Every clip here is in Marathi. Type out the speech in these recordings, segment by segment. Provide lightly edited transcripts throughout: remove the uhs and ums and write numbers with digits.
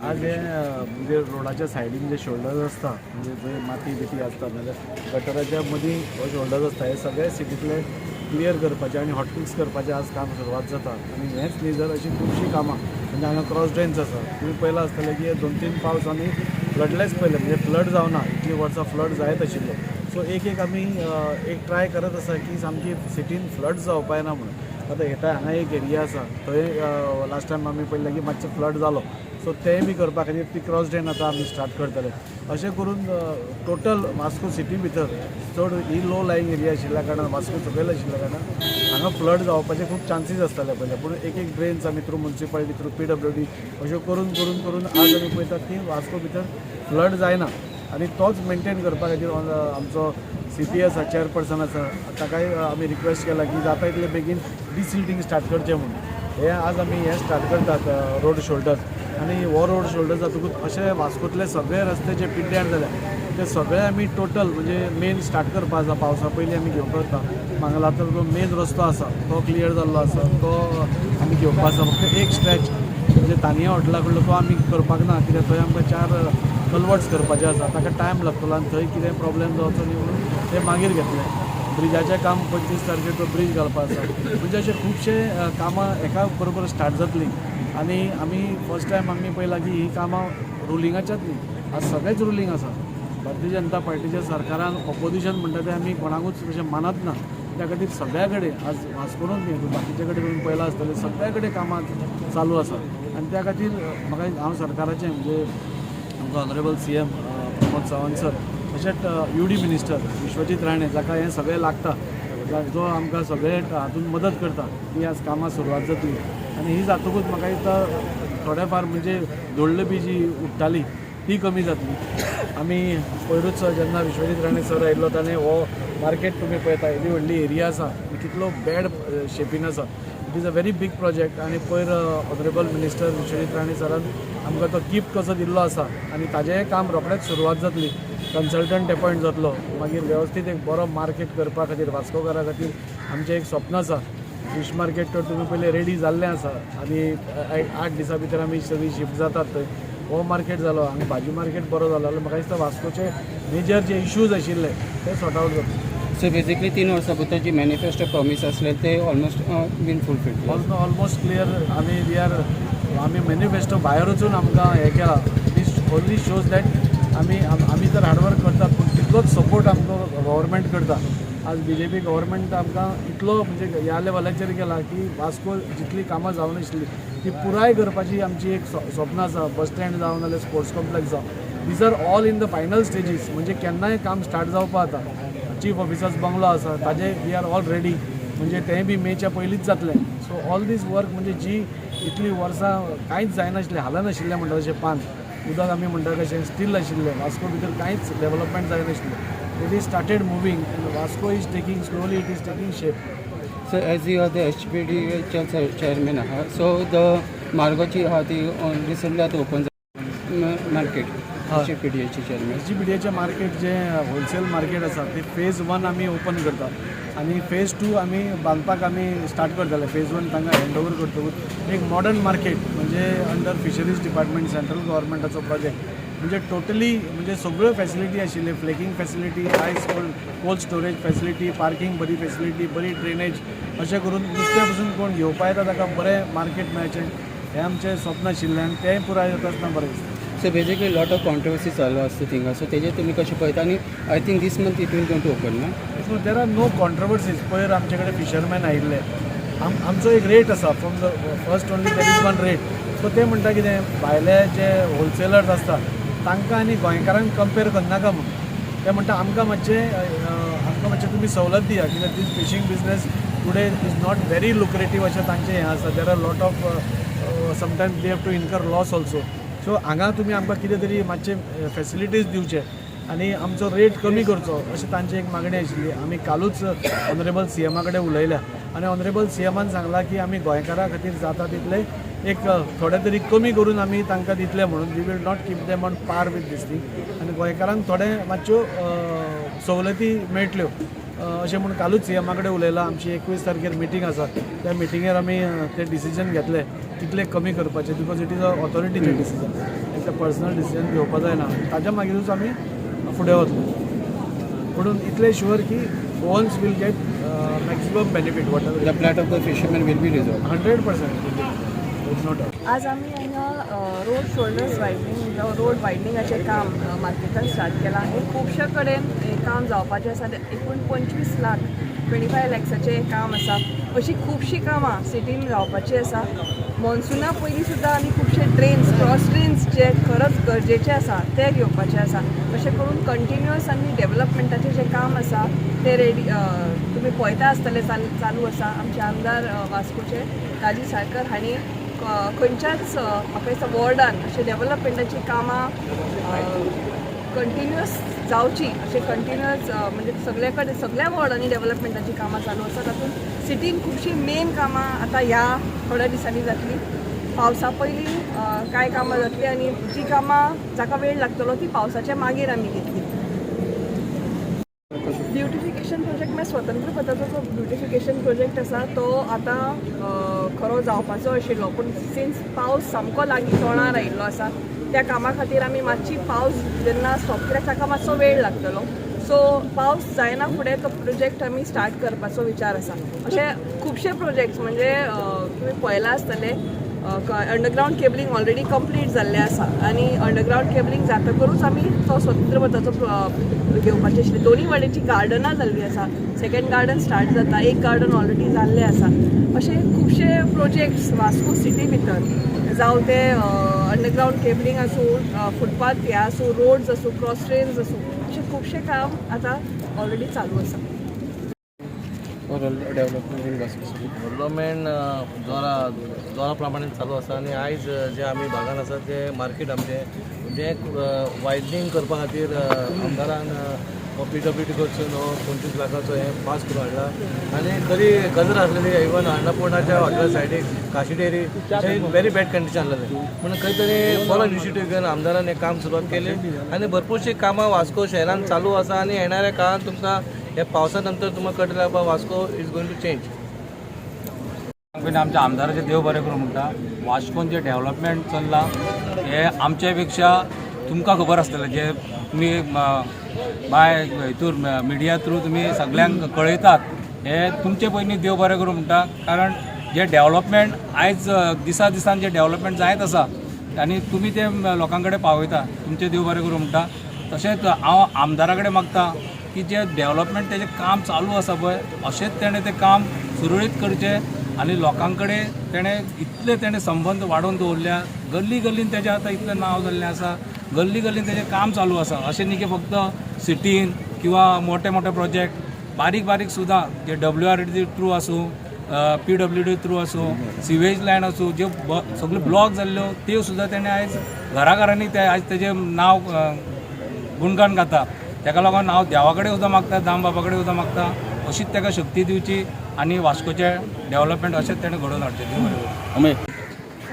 आज हे म्हणजे रोडाच्या सायडीन जे शोल्डर्स असता म्हणजे जे माती बिती असता नाजाल्यार गटराच्या मदीं शोल्डर्स असता हे सगळे सिटींतले क्लियर करपाचे आनी हॉटफिक्स करपाचें आज काम सुरवात जाता आनी हेंच न्ही जर अशीं खुबशीं कामां म्हणजे हांगा क्रॉस ड्रेन्स आसा तुमी पयलां आसतलें की 2-3 पावस आमी फ्लडलेस पयले म्हणजे फ्लड जावना इतली वर्सां फ्लड जायत आशिल्लो सो एक आमी एक ट्राय करत आसा की सामकी सिटीन फ्लड जावपाक ना म्हणून आतां हेटा हांगा एक एरिया आसा थंय लास्ट टायम आमी पळयलें की मातसो फ्लड जालो सो तेंय बी करपा खातीर ती क्रॉस ड्रेन आतां आमी स्टार्ट करतले अशें करून टोटल वास्को सिटी भितर चड ही लो लायिंग एरिया आशिल्ल्या कारणान वास्को सकयल आशिल्ल्या कारणान हांगा फ्लड जावपाचे खूब चान्सीस आसताले पयले पूण एक ड्रेन्स आमी थ्रू म्युन्सिपालिटी थ्रू PWD अश्यो करून करून करून आज आमी पळयतात की वास्को भितर फ्लड जायना आनी तोच मेंटेन करपा खातीर आमचो CPS चेअरपर्सन आसा ताकाय आमी रिक्वेस्ट केला की जाता तितले बेगीन डिसिल्टिंग स्टार्ट करचें म्हणून हे आज आमी हे स्टार्ट करतात रोड शोल्डर्स आनी हो रोड शोल्डर जातकूच अशे वास्कोतले सगळे रस्ते जे पिड्ड्यार जाल्या ते सगळे आमी टोटल म्हणजे मेन स्टार्ट करपा आसा पावसा पयलीं आमी घेवंक करता मांगलातलो जो मेन रस्तो आसा तो क्लियर जाल्लो आसा तो आमी घेवपा आसा फक्त एक स्ट्रेच म्हणजे तानिया हॉटेला कडलो तो आमी करपाक ना कित्याक थंय आमकां 4 कल्वर्ट्स करपाचे आसा ताका टायम लागतलो आनी थंय कितें प्रॉब्लेम जावचो न्ही म्हणून ते मागीर घेतले ब्रिजाचें काम 25 तारखेर तो ब्रीज घालपा आसा म्हणजे अशे खुबशे कामां एका बरोबर स्टार्ट जातलीं आनी आमी फर्स्ट टायम आमी पळयलां की ही कामां रुलिंगाच्याच न्ही आज सगळेच रुलींग आसा भारतीय जनता पार्टीच्या सरकारान ऑपोजिशन म्हणटा तें आमी कोणाकूच अशें मानत ना त्या खातीर सगळ्या कडेन आज वास्कोनूच न्ही बाकीचे कडेन तुमी पळयलां आसतलें सगळ्या कडेन कामां चालू आसा आनी त्या खातीर म्हाका हांव सरकाराचें म्हणजे आमचो honourable CM Pramod Sawant sir तशेंच UD मिनिस्टर विश्वजीत राणे जाका हें सगळें लागता जो आमकां सगळे हातूंत मदत करता ही आज कामां सुरवात जातली आनी ही जातकूच म्हाका दिसता थोडे फार म्हणजे धोडलं बी जी उठटाली ती कमी जातली आमी पयरूच जेन्ना विश्वजीत राणे सर आयिल्लो ताणें हो मार्केट तुमी पळयता येदी व्हडली एरिया आसा कितलो बॅड शेपीन आसा it is a very big project आनी पयर ऑनरेबल मिनिस्टर विश्वजीत राणे सरान आमकां तो गिफ्ट कसो दिल्लो आसा आनी ताजेंय काम रोखडेंच सुरवात जातली कन्सल्टंट अपॉयंट जातलो मागीर वेवस्थीत एक बरो मार्केट करपा खातीर वास्कोकारा खातीर आमचें एक स्वप्न आसा फिश मार्केट तर तुमी पयलें रेडी जाल्लें आसा आनी 8 दिसां भितर आमी सगळीं शिफ्ट जातात थंय हो मार्केट जालो हांगा भाजी मार्केट बरो जालो जाल्यार म्हाका दिसता वास्कोचे मेजर जे इश्यूज आशिल्ले ते सॉर्ट आवट जातले सो बेसिकली 3 वर्सां भितर जी मॅनिफेस्टो प्रॉमीस आसले ते almost been fulfil almost clear आमी मॅनिफेस्टो भायर वचून आमकां हें केलां दीस ओन्ली शोज दॅट आमी तर हार्डवर्क करतात पूण तितलोच सपोर्ट आमकां गव्हर्मेंट करता आज BJP गव्हर्मेंट आमकां इतलो म्हणजे ह्या लेवलाचेर केला की वास्को जितली कामां जावनाशिल्ली ती पुराय करपाची आमची एक स्वप्न आसा बस स्टँड जावं नाल्यार स्पोर्ट्स कॉम्प्लेक्स जावं these are all in the final stages म्हणजे केन्नाय काम स्टार्ट जावपा जाता चीफ ऑफिसर्स बंगलो आसा ताजे वी आर ऑल रेडी म्हणजे तेंय बी मेच्या पयलींच जातलें सो ऑल दीस वर्क म्हणजे जी इतली वर्सां कांयच जायनाशिल्लें हालनाशिल्लें म्हणटा तशें पान उदक आमी म्हणटा तशें स्टील आशिल्लें वास्को भितर कांयच डेवलपमेंट जायनाशिल्लें it is started moving and Vasco is taking slowly it is taking shape so as you are the HPD chairman आहा सो द मार्गोची आहा ती रिसंटली आतां ओपन मार्केट HPDAचे चेअरमॅन HPDAचें मार्केट जें होलसेल मार्केट आसा तें फेज 1 आमी ओपन करतात आनी फेज 2 आमी बांदपाक आमी स्टार्ट करतले फेज 1 तांकां हँड ओवर करतकूच एक मॉडर्न मार्केट म्हणजे अंडर फिशरीज डिपार्टमेंट सेंट्रल गव्हर्मेंटाचो प्रोजेक्ट म्हणजे टोटली म्हणजे सगळ्यो फॅसिलिटी आशिल्ल्यो flaking facility ice cold storage facility parking बरी फॅसिलिटी बरी ड्रेनेज अशें करून नुस्त्या पसून कोण घेवपा येता ताका बरें मार्केट मेळचें हें आमचें स्वप्न आशिल्लें आनी तेंय पुराय जाता आसतना बरें दिसता so basically lot of controversy चालू आसता थिंगा सो तेजेर तुमी कशें पळयता आनी I think this month it will going to open ना so there are no controversies पयर आमचे कडेन फिशरमॅन आयिल्ले आमचो एक रेट आसा from the first only there is one rate so ते म्हणटा कितें भायले जे होलसेलर्स आसता तांकां आनी गोंयकारांक कंपेर करनाका म्हणून ते म्हणटा आमकां मातशें तुमी सवलत दिया कित्याक this fishing business today is not very lucrative अशें तांचें हें आसा there are lot of sometimes they have to incur loss also so हांगा तुमी आमकां कितें तरी मातशे फॅसिलिटीज दिवचे आनी आमचो रेट कमी करचो अशी तांची एक मागणी आशिल्ली आमी कालूच ऑनरेबल CMा कडेन उलयल्या आनी ऑनरेबल CMान सांगलां की आमी गोंयकारां खातीर जाता तितले एक थोडे तरी कमी करून आमी तांकां दितले म्हणून we will not keep them on par with this thing आनी गोंयकारांक थोडे मातश्यो सवलती मेळटल्यो अशें म्हूण कालूच CMा कडेन उलयलां आमची 21 तारखेर मिटींग आसा त्या मिटिंगेर आमी ते डिसिजन घेतले कितले कमी करपाचे बिकॉज इट इज अ ऑथॉरिटीचें डिसिजन ते पर्सनल डिसिजन घेवपा जायना ताज्या मागीरूच आमी फुडें वतले म्हणून इतलें शुअर की Goans will get maximum benefit whatever the plight of the fisherman will be resolved 100% not doubt. आज आम्ही हांगा रोड शोल्डर्स वायडनींग रोड वायडनिंगाचें काम मार्केटान स्टार्ट केलां आहे. खुबशे कडेन हें काम जावपाचें आसा. एकूण 25 लाख 25 लॅक्साचें काम आसा. अशीं खुबशीं कामां सिटीन जावपाचीं आसा. मॉन्सुना पयलीं सुद्दां आमी खुबशे ट्रेन्स क्रॉस ट्रेन्स जे खरंच गरजेचे आसा ते घेवपाचे आसा. अशें करून कंटिन्युअस आनी डेवलपमेंटाचें जें काम आसा ते रेडी तुमी पळयता आसतले चालू आसा. आमचे आमदार वास्कोचे दाजी साळकर हांणी खंयच्याच म्हाका दिसता वॉर्डान अशें डेवलपमेंटाची कामां कंटिन्युअस जावची अशें कंटिन्युअस म्हणजे सगळे कडेन सगळ्या वॉर्डांनी डेवलपमेंटाची कामां चालू आसा. तातूंत सिटीन खुबशीं मेन कामां आतां ह्या थोड्या दिसांनी जातली. पावसा पयलीं कांय कामां जातली आनी जी कामां जाका वेळ लागतलो ती पावसाच्या मागीर आमी घेतली. ब्युटिफिकेशन प्रोजेक्ट म्हळ्यार स्वतंत्र पदाचो जो ब्युटिफिकेशन प्रोजेक्ट आसा तो आतां खरो जावपाचो आशिल्लो पूण सिन्स पावस सामको लागीं तोंडार आयिल्लो आसा त्या कामा खातीर आमी मातशी पावस जेन्ना स्टॉप कित्याक ताका मातसो वेळ लागतलो. सो पावस जायना फुडें तो प्रोजेक्ट आमी स्टार्ट करपाचो विचार आसा. अशे खुबशे प्रोजेक्ट्स म्हणजे तुमी पळयला आसतले अंडरग्रावंड केबलिंग ऑलरेडी कंप्लीट जाल्लें आसा आनी अंडरग्रावंड केबलिंग जातकरूच आमी तो स्वतंत्र पदाचो घेवपाचें आशिल्लें. दोनूय वाटेची गार्डनां जाल्लीं आसा. सेकेंड गार्डन स्टार्ट जाता. एक गार्डन ऑलरेडी जाल्लें आसा. अशे खुबशे प्रोजेक्ट्स वास्को सिटी भितर जावं ते अंडरग्रावंड केबलिंग आसूं फुटपाथ हे आसूं रोड्स आसूं क्रॉस ट्रेन्स आसूं अशें खुबशें काम आतां ऑलरेडी चालू आसा. Development in Vasco city development जोरा प्रमाणे चालू आसा आनी आयज जे आमी भागान आसा ते मार्केट आमचें जें वायडनींग करपा खातीर आमदारान PWD कडसून 25 लाखाचो हें पास करून हाडला आनी तरी गजर आसलेली इवन अन्नपूर्णाच्या हॉटेला सायडीक Kashi dairy very bad condition आसलेलें म्हणून खंय तरी बरो इनिशिएटीव घेवन आमदारान हें काम सुरवात केली आनी भरपूरशीं कामां वास्को शहरान चालू आसा आनी येणाऱ्या काळांत तुमकां हे पावसा नंतर तुमकां कळटलें बाबा Vasco is going to change. पयलीं आमच्या आमदाराचे देव बरें करूं म्हणटा. वास्कोन जे डेव्हलपमेंट चल्लां हे आमचे पेक्षा तुमकां खबर आसतलें जे तुमी बाय हितूर मिडिया थ्रू तुमी सगळ्यांक कळयतात हे तुमचे पयलीं देव बरें करूं म्हणटा. कारण जे डेव्हलपमेंट आयज दिसा दिसान जे डेव्हलपमेंट जायत आसा आनी तुमी ते लोकां कडेन पावयता तुमचे देव बरें करूं म्हणटा. तशेंच हांव आमदारा कडेन मागता की जे डेव्हलपमेंट तेजें काम चालू आसा पळय अशेंच तेणें तें काम सुरळीत करचें आनी लोकां कडेन तेणें इतले तेणें संबंद वाडोवन दवरल्या. गल्ली गल्लीन तेजें आतां इतलें नांव जाल्लें आसा. गल्ली गल्लीन तेजें काम चालू आसा. अशें न्ही की फक्त सिटीन किंवा मोठे मोठे प्रोजेक्ट बारीक बारीक सुद्दां जे WRD थ्रू आसूं PWD थ्रू आसूं सिवेज लायन आसूं ज्यो सगल्यो ब्लॉक जाल्ल्यो त्यो सुद्दां तेणें आयज घराघरांनी ते आयज तेजें नांव गुणगान गाता. ताका लागून हांव देवा कडेन सुद्दां मागता दाम बाबा कडेन सुद्दां मागता अशीच ताका शक्ती दिवची आनी वास्कोचें डेव्हलपमेंट अशेंच तेणें घडोवन हाडचें.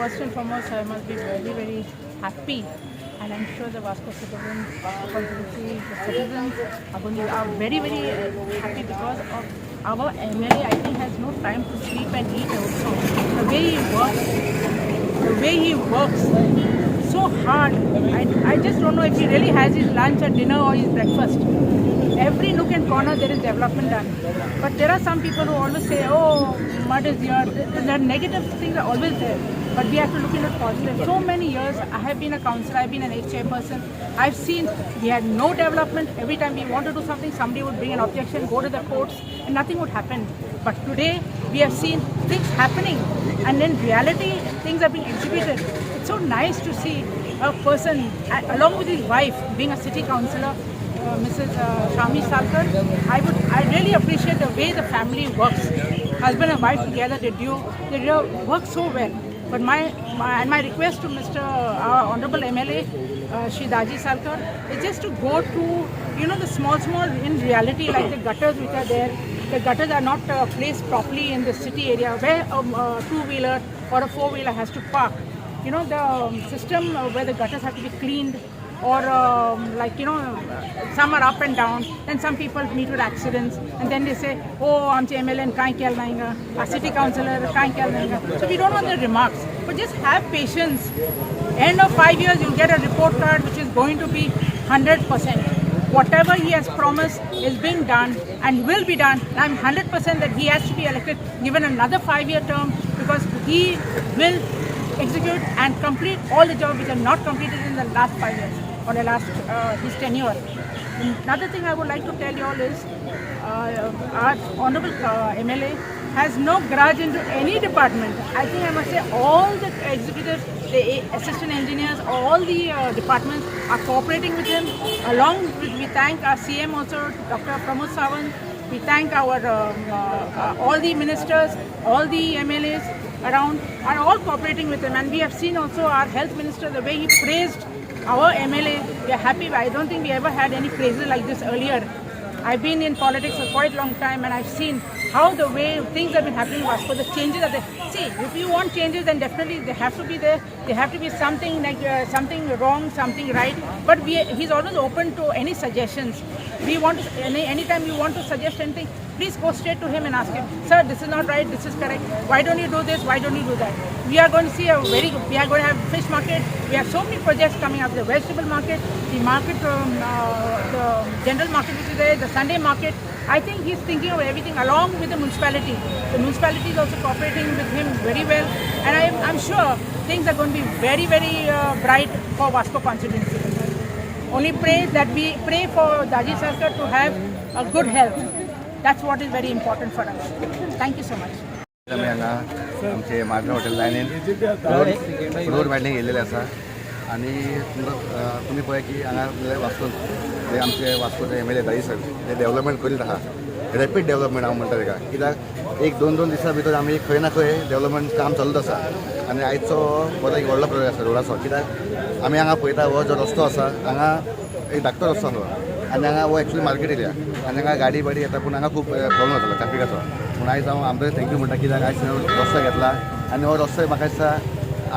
First and foremost, I must be very, very happy, and I'm sure the Vasco citizens, constituency, the citizens are very, very happy because of our MLA. I think has no time to sleep and eat also. The way he works so hard. I just don't know if he really has his lunch or dinner or his breakfast. Every nook and corner there is development done. But there are some people who always say, oh, mud is here. The negative things are always there. But we have to look into positive. So many years, I have been a councillor, I've been an ex-chairperson. I've seen we had no development. Every time we want to do something, somebody would bring an objection, go to the courts, and nothing would happen. But today, we have seen things happening. And in reality, things are being executed. It's so nice to see a person, along with his wife, being a city councillor, Mrs. Shami Salkar. I really appreciate the way the family works. Husband and wife together, they work so well. But my request to Mr. Our Honorable MLA, Daji Salkar, is just to go to, the small, in reality, like the gutters which are there. The gutters are not placed properly in the city area where a two-wheeler or a four-wheeler has to park. The system where the gutters have to be cleaned, or some are up and down, then some people meet with accidents, and then they say, oh, I'm MLA and can't kill nahinga, a city councillor can't kill nahinga. So we don't want the remarks, but just have patience. End of 5 years, you'll get a report card which is going to be 100%. Whatever he has promised is being done and will be done. And I'm 100% that he has to be elected, given another 5-year term, because he will execute and complete all the jobs which are not completed in the last 5 years or the last his tenure. Another thing I would like to tell you all is our honorable MLA has no grudge into any department. I think I must say all the executives, the assistant engineers, all the departments are cooperating with him. Along with, we thank our CM also, Dr. Pramod Sawant. We thank our all the ministers, all the MLAs around are all cooperating with him. And we have seen also our health minister, the way he praised our MLA. We are happy. I don't think we ever had any praises like this earlier. I've been in politics for quite a long time, and I've seen how the way things have been happening in Vasco, the changes are there. See, if you want changes, then definitely they have to be there. There have to be something like something wrong, something right. But he's always open to any suggestions. We want to, anytime you want to suggest anything, please go straight to him and ask him, sir, this is not right, this is correct. Why don't you do this? Why don't you do that? We are going to see we are going to have fish market. We have so many projects coming up. The vegetable market, the market, the general market which is there, the Sunday market. I think he's thinking of everything along with the municipality. The municipality is also cooperating with him very well. And I'm sure things are going to be very, very bright for Vasco constituency. Only pray that we pray for Daji Sarkar to have a good health. That's what is very important for us. Thank you so much. आमी हांगा आमचे मार्गारेट हॉटेल लायनीन फ्लोर मॅटलींग येयलेले आसा आनी तुमी पळय की हांगा वास्को जे आमचे वास्कोचे MLA दाजी सर ते डेवलपमेंट करीत आहा रॅपीड डेवलपमेंट हांव म्हणटा तेका कित्याक एक दोन दिसां भितर आमी खंय ना खंय डेवलपमेंट काम चालूच आसा आनी आयचो बरो एक व्हडलो प्रोजेक्ट आसा रोडाचो कित्याक आमी हांगा पळयता हो जो रस्तो आसा हांगा एक धाकटो रस्तो आसा आनी हांगा हो एक्चुली मार्केट एरिया आनी हांगा गाडी बाडी येता पूण हांगा खूब प्रॉब्लम जातालो ट्रॅफिकाचो पूण आयज हांव आमकां थँक्यू म्हणटा कित्याक आयज रस्तो घेतला आनी हो रस्तो म्हाका दिसता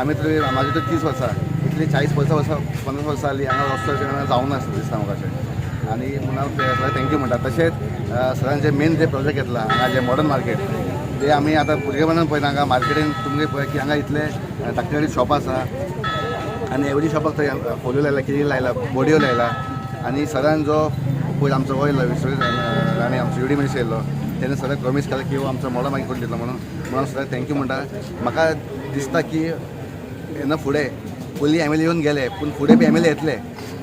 आमी तरी म्हाजी तर 30 वर्सां इतली 40-50 वर्सां जालीं हांगा रस्तो जावंक ना दिसता म्हाका अशें आनी म्हणून हांव थँक्यू म्हणटा तशेंच सरान जे मेन जे प्रोजेक्ट घेतला हांगा जे मॉडर्न मार्केट ते आमी आतां भुरगेपणान पळयता हांगा मार्केटीन तुमगे पळय की हांगा इतले धाकटे शॉप आसा आनी एवरी शॉपाक थंय फोल्यो लायला कितें लायला बोडयो लायला आनी सरान जो पयलीं आमचो वयर आनी आमचो UD मनीस येयल्लो तेणें सगळ्याक प्रॉमीस केला की हो आमचो मोडो मागीर करून दितलो म्हणून हांव सगळ्याक थँक्यू म्हणटा म्हाका दिसता की येना फुडें पयलीं MLA येवन गेले पूण फुडें बी MLA येतले